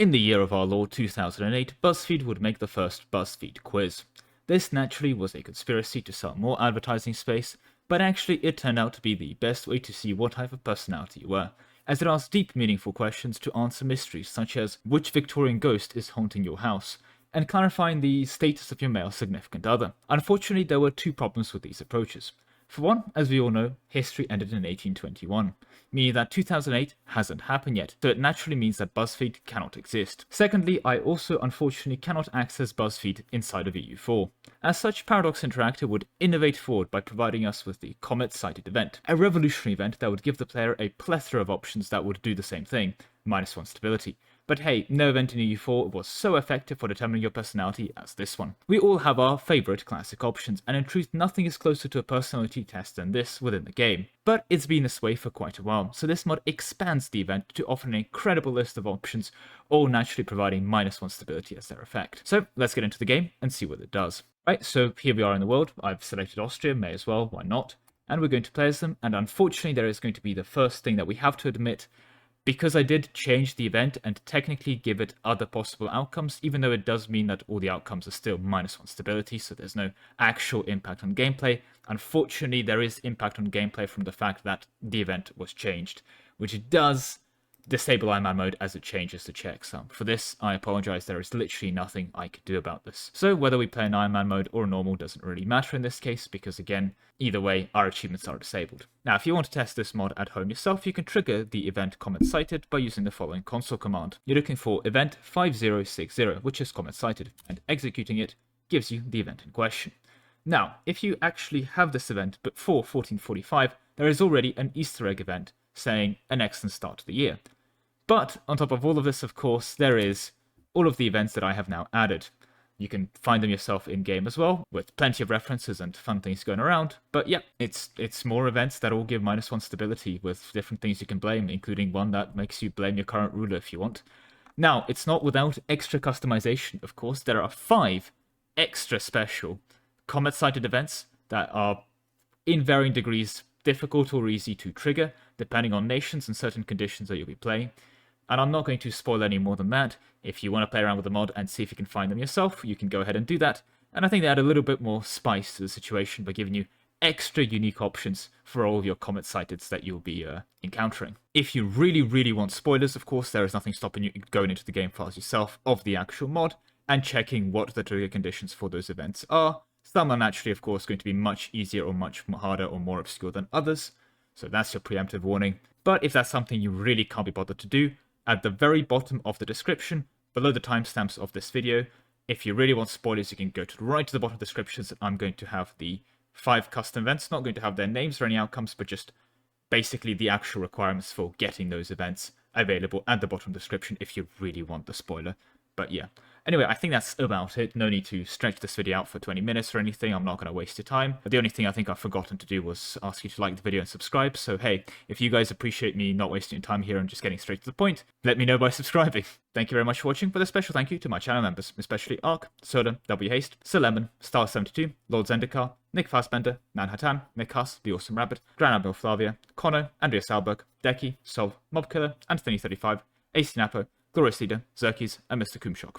In the year of our Lord 2008, BuzzFeed would make the first BuzzFeed quiz. This naturally was a conspiracy to sell more advertising space, but actually it turned out to be the best way to see what type of personality you were, as it asked deep, meaningful questions to answer mysteries such as which Victorian ghost is haunting your house, and clarifying the status of your male significant other. Unfortunately, there were two problems with these approaches. For one, as we all know, history ended in 1821, meaning that 2008 hasn't happened yet, so it naturally means that BuzzFeed cannot exist. Secondly, I also unfortunately cannot access BuzzFeed inside of EU4. As such, Paradox Interactive would innovate forward by providing us with the Comets Sighted event, a revolutionary event that would give the player a plethora of options that would do the same thing, -1 stability. But hey, no event in EU4 was so effective for determining your personality as this one. We all have our favourite classic options, and in truth nothing is closer to a personality test than this within the game. But it's been this way for quite a while, so this mod expands the event to offer an incredible list of options, all naturally providing -1 stability as their effect. So let's get into the game and see what it does. Right, so here we are in the world. I've selected Austria, may as well, why not? And we're going to play as them, and unfortunately there is going to be the first thing that we have to admit. Because I did change the event and technically give it other possible outcomes, even though it does mean that all the outcomes are still -1 stability, so there's no actual impact on gameplay. Unfortunately, there is impact on gameplay from the fact that the event was changed, which does disable Iron Man mode as it changes the checksum. For this, I apologize, there is literally nothing I could do about this. So whether we play in Iron Man mode or normal doesn't really matter in this case, because again, either way, our achievements are disabled. Now, if you want to test this mod at home yourself, you can trigger the event Comet Sighted by using the following console command. You're looking for event 5060, which is Comet Sighted, and executing it gives you the event in question. Now, if you actually have this event before 1445, there is already an Easter egg event saying an excellent start to the year. But on top of all of this, of course, there is all of the events that I have now added. You can find them yourself in-game as well, with plenty of references and fun things going around. But yeah, it's more events that all give -1 stability, with different things you can blame, including one that makes you blame your current ruler if you want. Now, it's not without extra customization, of course. There are 5 extra special Comet-sighted events that are, in varying degrees, difficult or easy to trigger, depending on nations and certain conditions that you'll be playing. And I'm not going to spoil any more than that. If you want to play around with the mod and see if you can find them yourself, you can go ahead and do that. And I think they add a little bit more spice to the situation by giving you extra unique options for all of your Comet Sighteds that you'll be encountering. If you really, really want spoilers, of course, there is nothing stopping you going into the game files yourself of the actual mod and checking what the trigger conditions for those events are. Some are naturally, of course, going to be much easier or much harder or more obscure than others. So that's your preemptive warning. But if that's something you really can't be bothered to do, at the very bottom of the description, below the timestamps of this video, if you really want spoilers, you can go to the right to the bottom of the descriptions. I'm going to have the 5 custom events, not going to have their names or any outcomes, but just basically the actual requirements for getting those events available at the bottom of the description if you really want the spoiler. But yeah. Anyway, I think that's about it. No need to stretch this video out for 20 minutes or anything. I'm not going to waste your time. But the only thing I think I've forgotten to do was ask you to like the video and subscribe. So hey, if you guys appreciate me not wasting your time here and just getting straight to the point, let me know by subscribing. Thank you very much for watching, but a special thank you to my channel members, especially Ark, Soda, W Haste, Sir Lemon, Star72, Lord Zendikar, Nick Fassbender, Manhattan, Nick Huss, The Awesome Rabbit, Grand Admiral Flavia, Connor, Andrea Salberg, Decky, Sol, Mobkiller, Anthony35, AC Napo, Glorious Leader, Zerkis, and Mr. Kumshok.